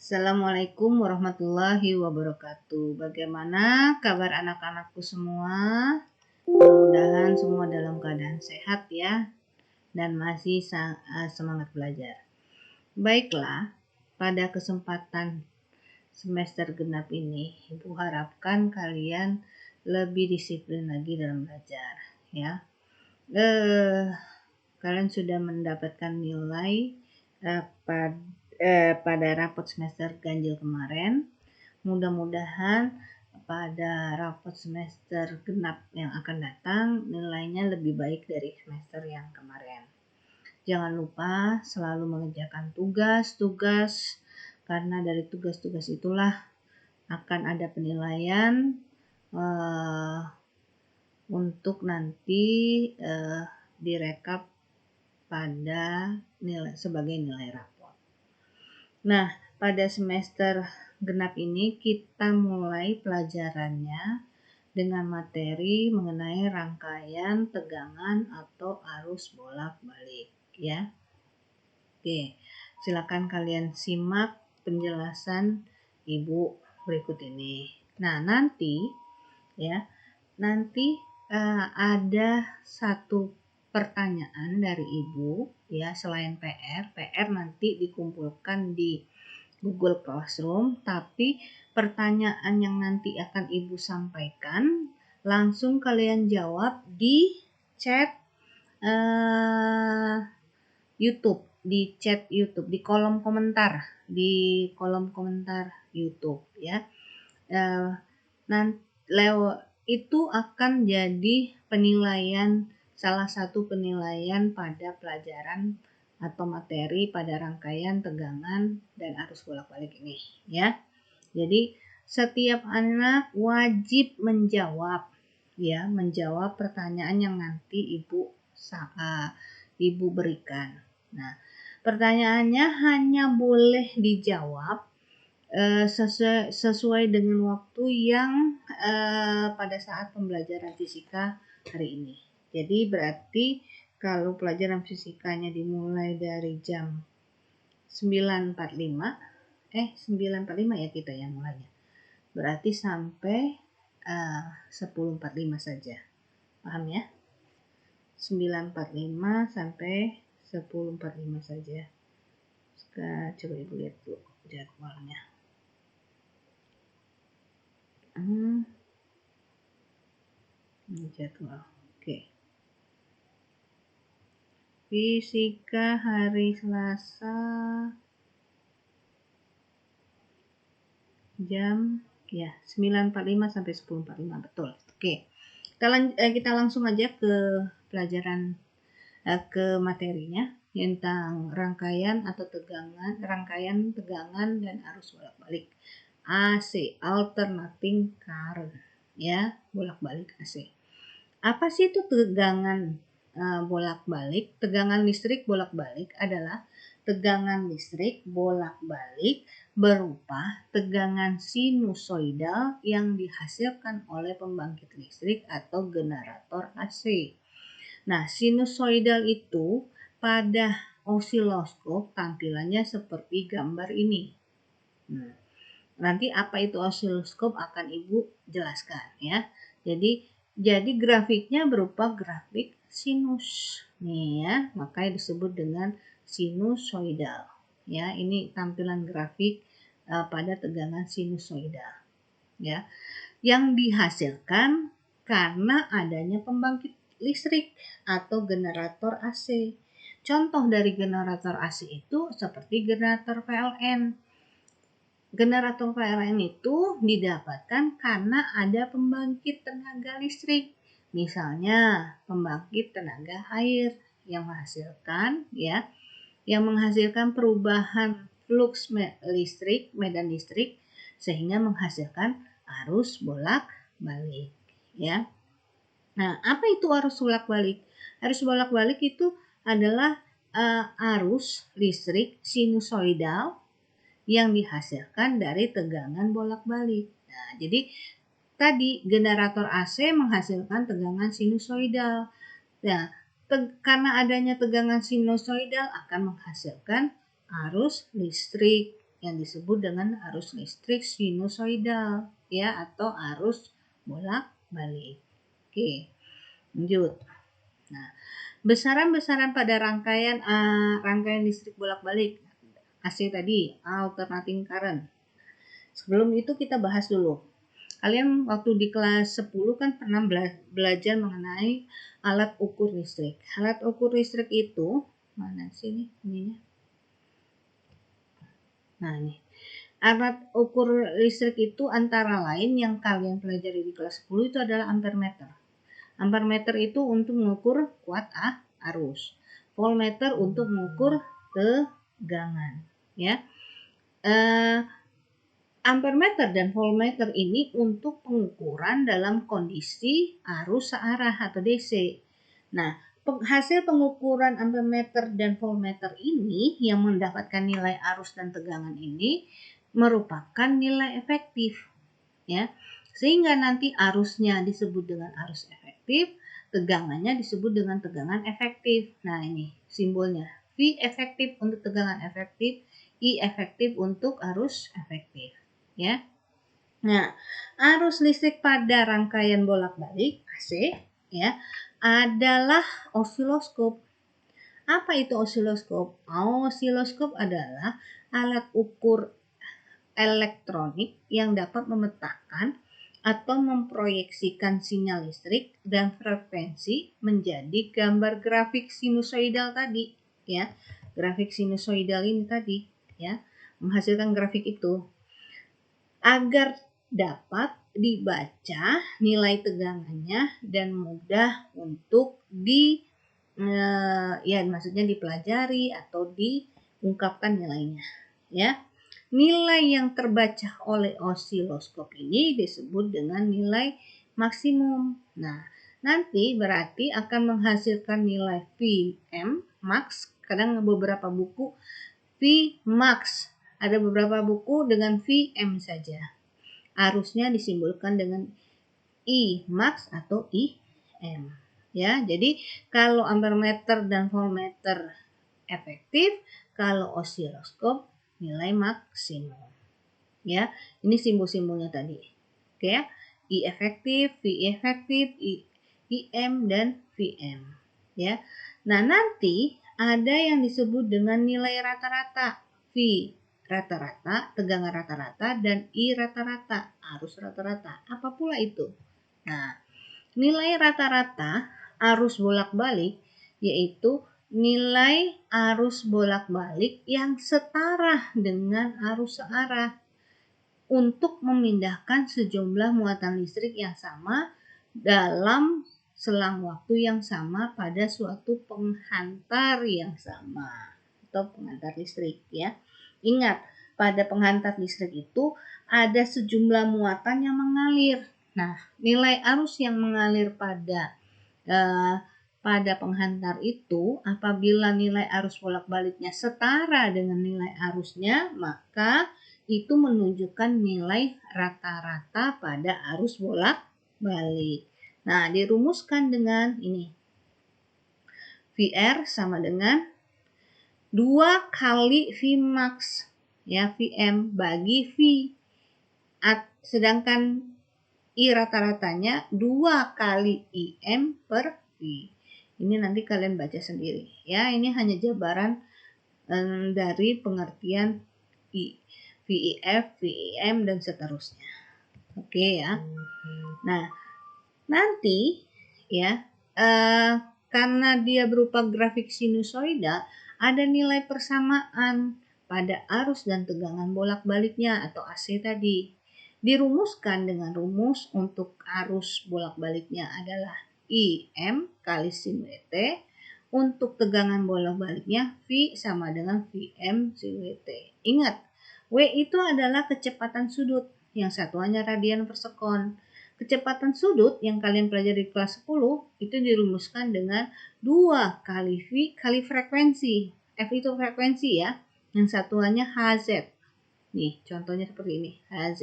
Assalamualaikum warahmatullahi wabarakatuh. Bagaimana kabar anak-anakku semua? Mudah-mudahan semua dalam keadaan sehat ya dan masih semangat belajar. Baiklah, pada kesempatan semester genap ini, Ibu harapkan kalian lebih disiplin lagi dalam belajar ya. Kalian sudah mendapatkan nilai pada rapot semester ganjil kemarin. Mudah-mudahan pada rapot semester genap yang akan datang nilainya lebih baik dari semester yang kemarin. Jangan lupa selalu mengerjakan tugas-tugas, karena dari tugas-tugas itulah akan ada penilaian untuk nanti direkap pada sebagai nilai rapot. Nah, pada semester genap ini kita mulai pelajarannya dengan materi mengenai rangkaian tegangan atau arus bolak-balik ya. Oke, silakan kalian simak penjelasan Ibu berikut ini. Nah, nanti ada satu pertanyaan dari Ibu ya, selain PR nanti dikumpulkan di Google Classroom, tapi pertanyaan yang nanti akan Ibu sampaikan langsung kalian jawab di chat YouTube, di kolom komentar YouTube ya. Itu akan jadi salah satu penilaian pada pelajaran atau materi pada rangkaian tegangan dan arus bolak-balik ini ya. Jadi setiap anak wajib menjawab pertanyaan yang nanti Ibu berikan. Nah, pertanyaannya hanya boleh dijawab sesuai dengan waktu yang pada saat pembelajaran fisika hari ini. Jadi berarti kalau pelajaran fisikanya dimulai dari jam 9.45 ya kita yang mulainya. Berarti sampai 10.45 saja. Paham ya? 9.45 sampai 10.45 saja. Sekarang coba Ibu lihat dulu jadwalnya. Jadwal. Oke. Fisika hari Selasa jam 9.45 sampai 10.45 betul. Oke. Kita langsung aja ke pelajaran ke materinya tentang rangkaian tegangan dan arus bolak-balik AC, alternating current ya, bolak-balik AC. Apa sih itu tegangan bolak-balik? Tegangan listrik bolak-balik adalah tegangan listrik bolak-balik berupa tegangan sinusoidal yang dihasilkan oleh pembangkit listrik atau generator AC. Nah, sinusoidal itu pada osiloskop tampilannya seperti gambar ini. Nanti apa itu osiloskop akan Ibu jelaskan ya. Jadi grafiknya berupa grafik sinus. Nih ya, makanya disebut dengan sinusoidal. Ya, ini tampilan grafik pada tegangan sinusoidal. Ya. Yang dihasilkan karena adanya pembangkit listrik atau generator AC. Contoh dari generator AC itu seperti generator PLN. Generator PLN itu didapatkan karena ada pembangkit tenaga listrik. Misalnya pembangkit tenaga air yang menghasilkan perubahan flux medan listrik sehingga menghasilkan arus bolak-balik ya. Nah, apa itu arus bolak-balik? Arus bolak-balik itu adalah arus listrik sinusoidal yang dihasilkan dari tegangan bolak-balik. Nah, jadi tadi generator AC menghasilkan tegangan sinusoidal. Nah, karena adanya tegangan sinusoidal akan menghasilkan arus listrik yang disebut dengan arus listrik sinusoidal ya, atau arus bolak-balik. Oke, lanjut. Nah, besaran-besaran pada rangkaian listrik bolak-balik AC tadi, alternating current. Sebelum itu kita bahas dulu. Kalian waktu di kelas 10 kan pernah belajar mengenai alat ukur listrik. Alat ukur listrik itu, mana sih ininya? Nah, nih. Alat ukur listrik itu antara lain yang kalian pelajari di kelas 10 itu adalah ampermeter. Ampermeter itu untuk mengukur kuat arus. Voltmeter untuk mengukur tegangan, ya. Ampermeter dan voltmeter ini untuk pengukuran dalam kondisi arus searah atau DC. Nah, hasil pengukuran ampermeter dan voltmeter ini yang mendapatkan nilai arus dan tegangan ini merupakan nilai efektif, ya. Sehingga nanti arusnya disebut dengan arus efektif, tegangannya disebut dengan tegangan efektif. Nah, ini simbolnya. V efektif untuk tegangan efektif, I efektif untuk arus efektif, ya. Nah, arus listrik pada rangkaian bolak-balik AC ya adalah osiloskop. Apa itu osiloskop? Osiloskop adalah alat ukur elektronik yang dapat memetakan atau memproyeksikan sinyal listrik dan frekuensi menjadi gambar grafik sinusoidal tadi, ya. Grafik sinusoidal ini tadi, ya, menghasilkan grafik itu agar dapat dibaca nilai tegangannya dan mudah untuk maksudnya dipelajari atau diungkapkan nilainya, ya. Nilai yang terbaca oleh osiloskop ini disebut dengan nilai maksimum. Nah, nanti berarti akan menghasilkan nilai Vm max. Kadang beberapa buku V max, ada beberapa buku dengan Vm saja. Arusnya disimbolkan dengan I max atau IM. Ya, jadi kalau ampermeter dan voltmeter efektif, kalau osiloskop nilai maksimum. Ya, ini simbol-simbolnya tadi. Oke ya. I efektif, V efektif, IM dan VM. Ya. Nah, nanti ada yang disebut dengan nilai rata-rata. V rata-rata, tegangan rata-rata, dan I rata-rata, arus rata-rata. Apa pula itu? Nah, nilai rata-rata arus bolak-balik yaitu nilai arus bolak-balik yang setara dengan arus searah untuk memindahkan sejumlah muatan listrik yang sama dalam selang waktu yang sama pada suatu penghantar yang sama atau penghantar listrik, ya. Ingat, pada penghantar listrik itu ada sejumlah muatan yang mengalir. Nah, nilai arus yang mengalir pada penghantar itu, apabila nilai arus bolak-baliknya setara dengan nilai arusnya, maka itu menunjukkan nilai rata-rata pada arus bolak-balik. Nah, dirumuskan dengan ini. VR sama dengan 2 kali Vmax, ya, Vm bagi V. Sedangkan I rata-ratanya 2 kali IM per V. Ini nanti kalian baca sendiri, ya. Ini hanya jabaran dari pengertian I, VIF, VIM dan seterusnya. Oke ya. Nah, nanti ya karena dia berupa grafik sinusoida, ada nilai persamaan pada arus dan tegangan bolak-baliknya atau AC tadi. Dirumuskan dengan rumus untuk arus bolak-baliknya adalah IM kali sin WT. Untuk tegangan bolak-baliknya V sama dengan Vm sin WT. Ingat, W itu adalah kecepatan sudut, yang satuannya radian per sekon. Kecepatan sudut yang kalian pelajari di kelas 10 itu dirumuskan dengan 2 kali V kali frekuensi. F itu frekuensi ya, yang satuannya Hz. Nih, contohnya seperti ini, Hz.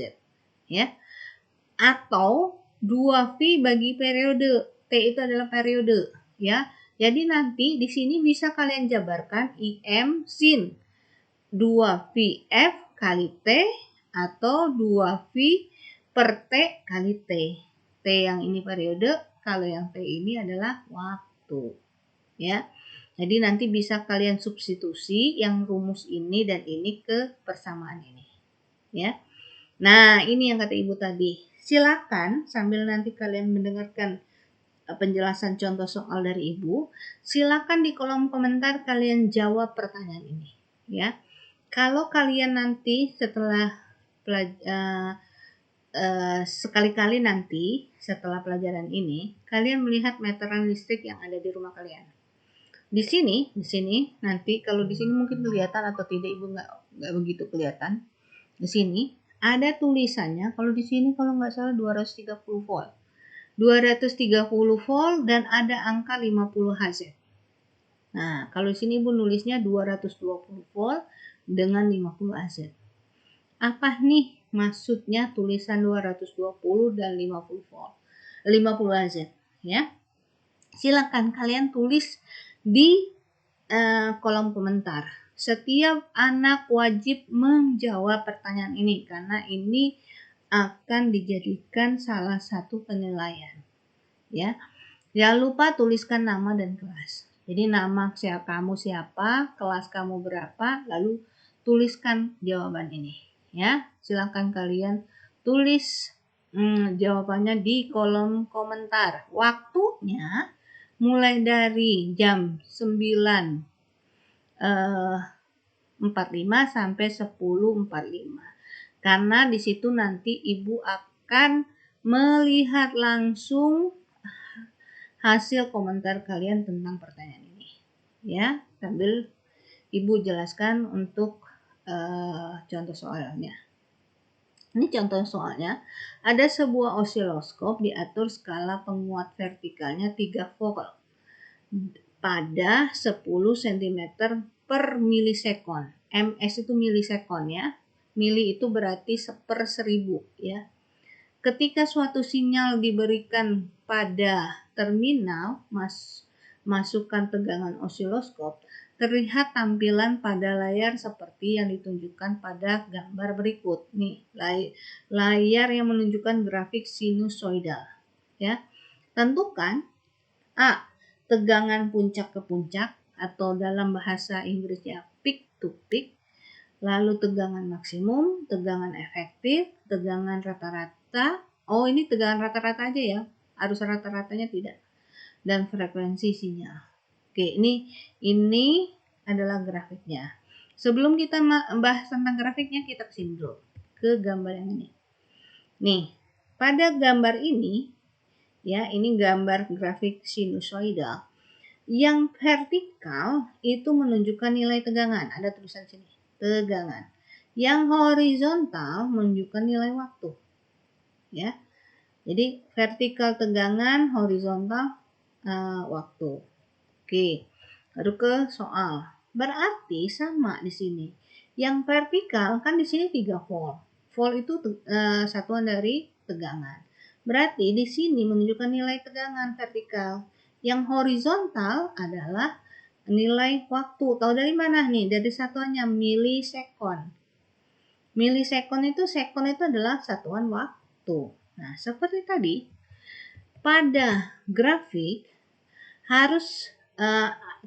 Ya. Atau 2V bagi periode. T itu adalah periode, ya. Jadi nanti di sini bisa kalian jabarkan IM sin 2VF kali T atau 2V per T kali T. T yang ini periode, kalau yang T ini adalah waktu. Ya. Jadi nanti bisa kalian substitusi yang rumus ini dan ini ke persamaan ini. Ya. Nah, ini yang kata Ibu tadi. Silakan sambil nanti kalian mendengarkan penjelasan contoh soal dari Ibu, silakan di kolom komentar kalian jawab pertanyaan ini, ya. Kalau kalian nanti setelah sekali-kali nanti setelah pelajaran ini, kalian melihat meteran listrik yang ada di rumah kalian. Di sini nanti kalau di sini mungkin kelihatan atau tidak, Ibu nggak begitu kelihatan. Di sini ada tulisannya, kalau di sini kalau nggak salah 230 volt. 230 volt dan ada angka 50 Hz. Nah, kalau di sini Ibu nulisnya 220 volt dengan 50 Hz. Apa nih maksudnya tulisan 220 dan 50 volt? 50 Hz, ya. Silakan kalian tulis di kolom komentar. Setiap anak wajib menjawab pertanyaan ini karena ini akan dijadikan salah satu penilaian. Ya, jangan lupa tuliskan nama dan kelas. Jadi nama kamu siapa, kelas kamu berapa, lalu tuliskan jawaban ini. Ya, silakan kalian tulis jawabannya di kolom komentar. Waktunya mulai dari jam 9.45 sampai 10.45. Karena di situ nanti Ibu akan melihat langsung hasil komentar kalian tentang pertanyaan ini. Ya, sambil Ibu jelaskan untuk contoh soalnya. Ini contoh soalnya, ada sebuah osiloskop diatur skala penguat vertikalnya 3 volt pada 10 cm per milisekon. ms itu milisekon ya. Mili itu berarti per 1000 ya. Ketika suatu sinyal diberikan pada terminal masukkan tegangan osiloskop, terlihat tampilan pada layar seperti yang ditunjukkan pada gambar berikut. Nih, layar yang menunjukkan grafik sinusoidal. Ya. Tentukan A. Tegangan puncak ke puncak atau dalam bahasa Inggrisnya peak to peak. Lalu tegangan maksimum, tegangan efektif, tegangan rata-rata. Oh, ini tegangan rata-rata aja ya. Harus rata-ratanya tidak. Dan frekuensi sinyal. Oke, ini adalah grafiknya. Sebelum kita bahas tentang grafiknya, kita kesini dulu ke gambar yang ini. Nih, pada gambar ini ya, ini gambar grafik sinusoidal. Yang vertikal itu menunjukkan nilai tegangan. Ada tulisan sini. Tegangan. Yang horizontal menunjukkan nilai waktu. Ya. Jadi vertikal tegangan, horizontal waktu. Oke. Baru ke soal. Berarti sama di sini. Yang vertikal kan di sini 3 volt. Volt itu satuan dari tegangan. Berarti di sini menunjukkan nilai tegangan vertikal. Yang horizontal adalah nilai waktu. Tahu dari mana nih? Dari satuannya milisekon. Milisekon itu, sekon itu adalah satuan waktu. Nah, seperti tadi, pada grafik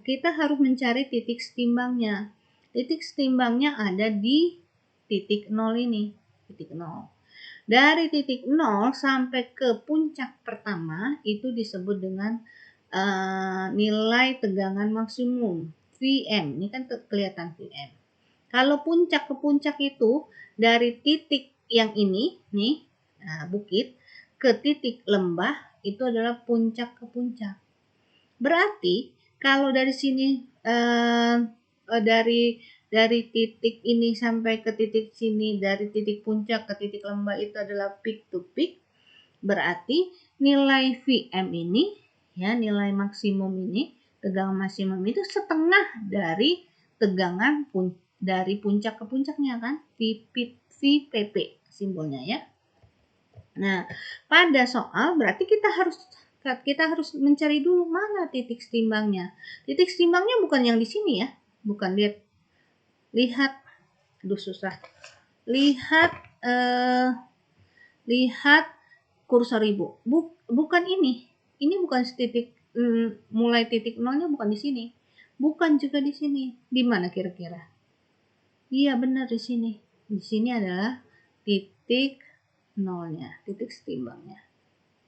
kita harus mencari titik setimbangnya. Titik setimbangnya ada di titik 0 ini. Titik 0. Dari titik 0 sampai ke puncak pertama itu disebut dengan nilai tegangan maksimum Vm. Ini kan kelihatan Vm. Kalau puncak ke puncak itu dari titik yang ini nih, bukit ke titik lembah itu adalah puncak ke puncak. Berarti kalau dari sini dari titik ini sampai ke titik sini, dari titik puncak ke titik lembah itu adalah peak to peak. Berarti nilai Vm ini ya, nilai maksimum ini, tegangan maksimum itu setengah dari tegangan dari puncak ke puncaknya kan, VPP simbolnya ya. Nah, pada soal berarti kita harus mencari dulu mana titik setimbangnya. Titik setimbangnya bukan yang di sini ya, bukan, lihat, aduh susah. lihat lihat kursor ibu. Bukan ini. Ini bukan titik mulai titik nolnya bukan di sini. Bukan juga di sini. Di mana kira-kira? Iya benar di sini. Di sini adalah titik nolnya, titik setimbangnya.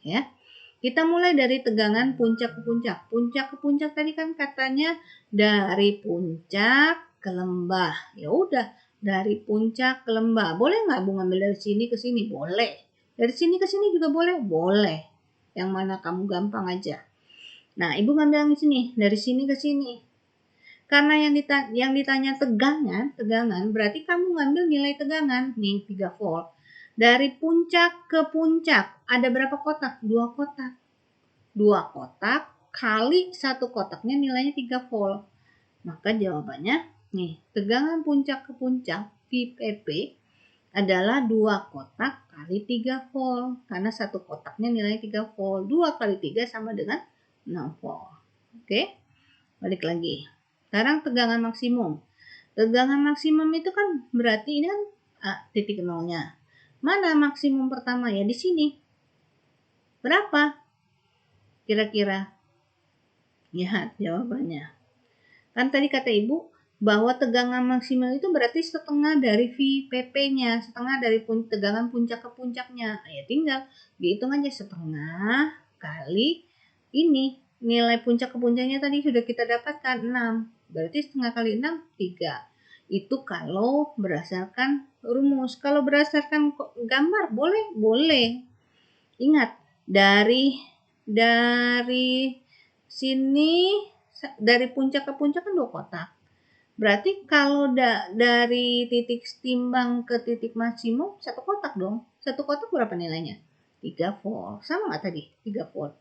Ya. Kita mulai dari tegangan puncak ke puncak. Puncak ke puncak tadi kan katanya dari puncak ke lembah. Ya udah, dari puncak ke lembah. Boleh nggak Bu ngambil dari sini ke sini? Boleh. Dari sini ke sini juga boleh? Boleh. Yang mana kamu gampang aja. Nah, Ibu ngambil yang sini, dari sini ke sini. Karena yang ditanya tegangan berarti kamu ngambil nilai tegangan. Nih, 3 volt. Dari puncak ke puncak, ada berapa kotak? 2 kotak. 2 kotak kali 1 kotaknya nilainya 3 volt. Maka jawabannya, nih, tegangan puncak ke puncak, VPP, adalah 2 kotak kali 3 volt. Karena 1 kotaknya nilainya 3 volt. 2 kali 3 sama dengan 6 volt. Oke, balik lagi. Sekarang tegangan maksimum. Tegangan maksimum itu kan berarti ini kan titik nolnya. Mana maksimum pertama ya? Di sini. Berapa? Kira-kira. Lihat jawabannya. Kan tadi kata Ibu bahwa tegangan maksimal itu berarti setengah dari VPP-nya, setengah dari tegangan puncak ke puncaknya. Ya tinggal dihitung aja setengah kali ini. Nilai puncak ke puncaknya tadi sudah kita dapatkan 6. Berarti setengah kali 6, 3. Itu kalau berdasarkan rumus. Kalau berdasarkan gambar boleh? Boleh. Ingat, dari sini, dari puncak ke puncak kan 2 kotak. Berarti kalau dari titik timbang ke titik maksimum 1 kotak dong. 1 kotak berapa nilainya? 3 volt. Sama nggak tadi? 3 volt.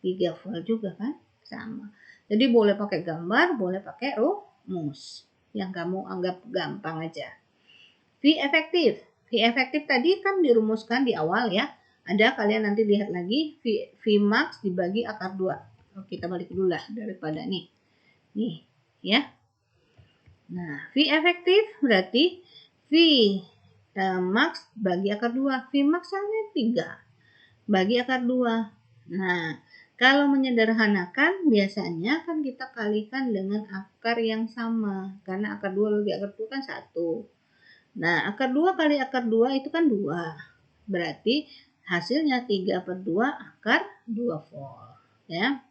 3 volt juga kan? Sama. Jadi boleh pakai gambar, boleh pakai rumus. Yang kamu anggap gampang aja. V efektif. V efektif tadi kan dirumuskan di awal ya. Ada kalian nanti lihat lagi V max dibagi akar 2. Kita balik dulu lah daripada nih. Nih, ya. Nah, V efektif berarti V max bagi akar 2. V max hanya 3 bagi akar 2. Nah, kalau menyederhanakan biasanya kan kita kalikan dengan akar yang sama. Karena akar 2 bagi akar 2 kan 1. Nah, akar 2 kali akar 2 itu kan 2. Berarti hasilnya 3/2 akar 2 volt. Ya.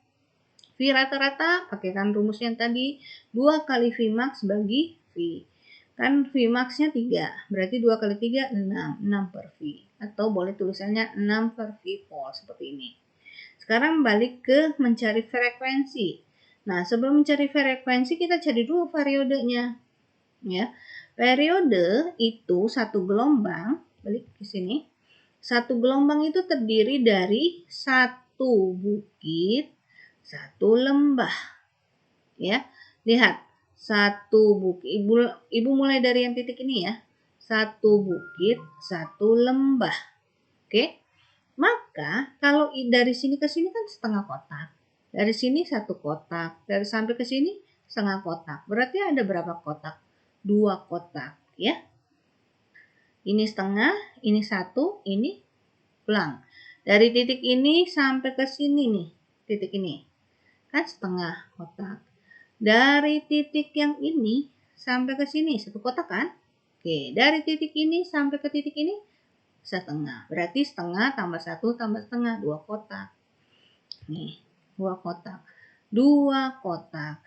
V rata-rata pakaikan rumus yang tadi 2 kali V max bagi V. Kan V max-nya 3, berarti 2 kali 3 6, 6 per V. Atau boleh tulisannya 6 per V volt seperti ini. Sekarang balik ke mencari frekuensi. Nah, sebelum mencari frekuensi kita cari dulu periodenya. Ya. Periode itu satu gelombang, balik ke sini. Satu gelombang itu terdiri dari satu bukit, satu lembah. Ya, lihat. Satu bukit. Ibu mulai dari yang titik ini ya. Satu bukit, satu lembah. Oke. Maka kalau dari sini ke sini kan setengah kotak. Dari sini 1 kotak. Dari sampai ke sini setengah kotak. Berarti ada berapa kotak? 2 kotak ya. Ini setengah, ini 1, ini pulang. Dari titik ini sampai ke sini nih, titik ini. Kan setengah kotak. Dari titik yang ini sampai ke sini 1 kotak kan? Oke, dari titik ini sampai ke titik ini setengah. Berarti setengah tambah 1 tambah setengah 2 kotak. Nih, 2 kotak. 2 kotak.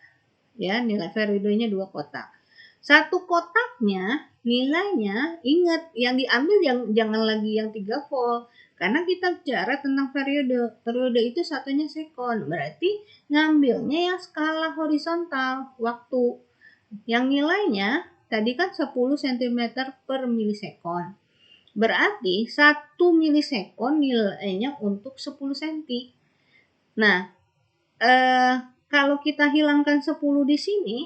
Ya, nilai periodenya 2 kotak. 1 kotaknya nilainya, ingat yang diambil jangan lagi yang 3 volt. Karena kita bicara tentang periode. Periode itu satunya sekon. Berarti ngambilnya yang skala horizontal, waktu. Yang nilainya tadi kan 10 cm per milisekon. Berarti 1 milisekon nilainya untuk 10 cm. Nah, kalau kita hilangkan 10 di sini,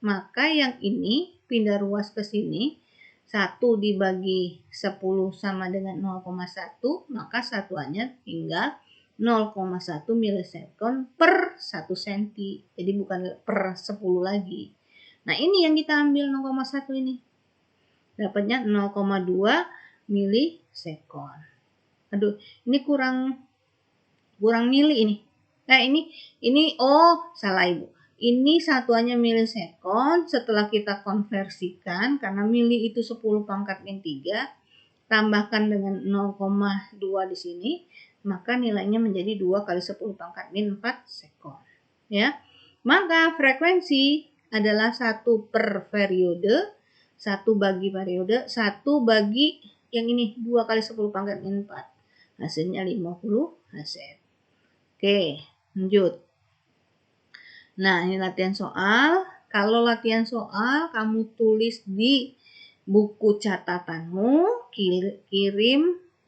maka yang ini pindah ruas ke sini, 1 dibagi 10 sama dengan 0,1, maka satuannya tinggal 0,1 milisekon per 1 cm. Jadi bukan per 10 lagi. Nah, ini yang kita ambil 0,1 ini. dapatnya 0,2 milisekon. Aduh, ini kurang mili ini. Nah, ini salah Ibu. Ini satuannya milisekon, setelah kita konversikan karena mili itu 10 pangkat min 3, tambahkan dengan 0,2 di sini, maka nilainya menjadi 2 kali 10 pangkat min 4 sekon. Ya. Maka frekuensi adalah 1 per periode, 1 bagi periode, 1 bagi yang ini 2 kali 10 pangkat min 4. Hasilnya 50 Hz. Oke, lanjut. Nah, ini latihan soal. Kalau latihan soal, kamu tulis di buku catatanmu, kirim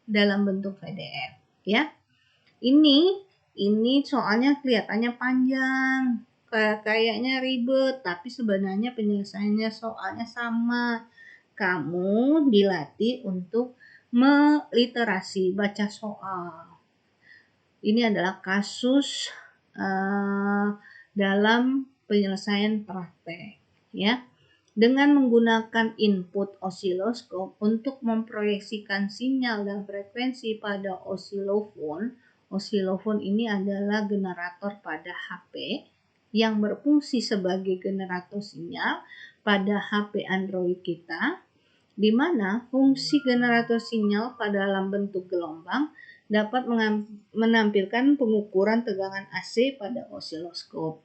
dalam bentuk PDF, ya. Ini soalnya kelihatannya panjang, kayaknya ribet, tapi sebenarnya penyelesaiannya soalnya sama. Kamu dilatih untuk meliterasi, baca soal. Ini adalah kasus dalam penyelesaian praktek, ya. Dengan menggunakan input osiloskop untuk memproyeksikan sinyal dan frekuensi pada osilofon. Osilofon ini adalah generator pada HP yang berfungsi sebagai generator sinyal pada HP Android kita, di mana fungsi generator sinyal pada dalam bentuk gelombang dapat menampilkan pengukuran tegangan AC pada osiloskop.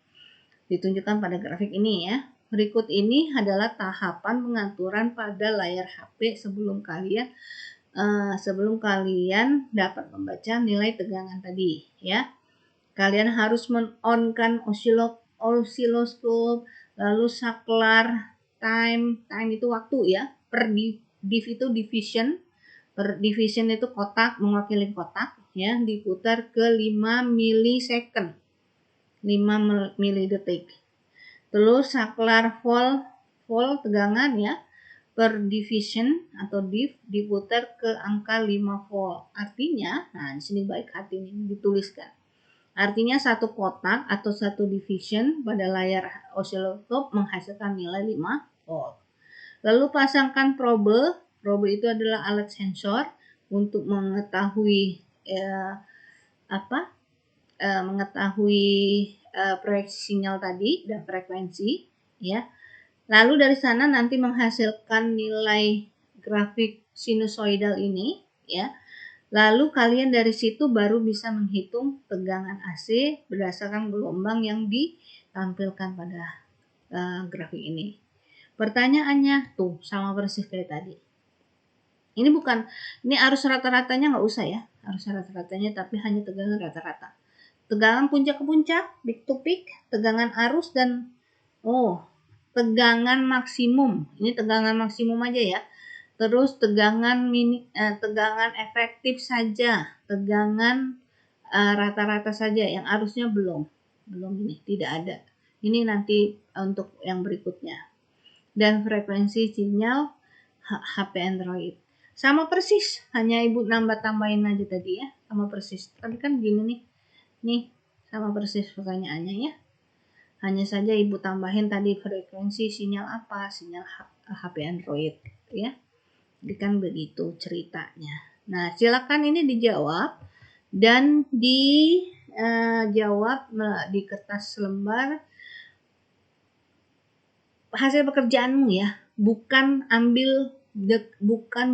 Ditunjukkan pada grafik ini, ya. Berikut ini adalah tahapan pengaturan pada layar HP sebelum kalian dapat membaca nilai tegangan tadi, ya. Kalian harus men-on-kan osiloskop, lalu saklar time itu waktu, ya. Per div itu division. Per division itu kotak, mewakili kotak, ya, diputar ke 5 milisecond. 5 milidetik. Terus saklar volt tegangan, ya, per division atau div diputar ke angka 5 volt. Artinya, nah di sini baik artinya dituliskan. Artinya satu kotak atau satu division pada layar osiloskop menghasilkan nilai 5 volt. Lalu pasangkan probe. Probe itu adalah alat sensor untuk mengetahui proyeksi sinyal tadi dan frekuensi, ya. Lalu dari sana nanti menghasilkan nilai grafik sinusoidal ini, ya. Lalu kalian dari situ baru bisa menghitung tegangan AC berdasarkan gelombang yang ditampilkan pada grafik ini. Pertanyaannya tuh sama persis kayak tadi. Ini arus rata-ratanya nggak usah, ya. Arus rata-ratanya tapi hanya tegangan rata-rata. Tegangan puncak ke puncak, peak to peak, tegangan arus, dan tegangan maksimum. Ini tegangan maksimum aja, ya. Terus tegangan efektif saja, tegangan rata-rata saja, yang arusnya belum ini tidak ada. Ini nanti untuk yang berikutnya. Dan frekuensi sinyal HP Android. Sama persis, hanya Ibu tambahin aja tadi, ya. Sama persis. Tadi kan gini nih. Nih, sama persis pertanyaannya, ya. Hanya saja Ibu tambahin tadi frekuensi sinyal apa? Sinyal HP Android, ya. Jadi kan begitu ceritanya. Nah, silakan ini dijawab dan dijawab di kertas lembar hasil pekerjaanmu, ya. Bukan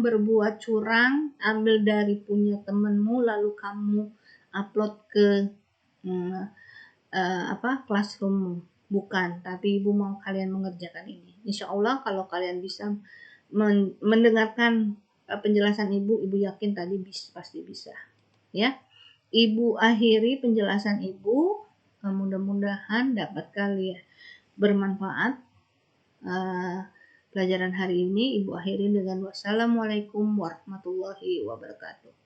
berbuat curang, ambil dari punya temenmu lalu kamu upload ke classroom, bukan, tapi Ibu mau kalian mengerjakan ini. Insya Allah kalau kalian bisa mendengarkan penjelasan Ibu yakin tadi pasti bisa, ya. Ibu akhiri penjelasan Ibu, mudah-mudahan dapat kalian bermanfaat pelajaran hari ini. Ibu akhiri dengan wassalamualaikum warahmatullahi wabarakatuh.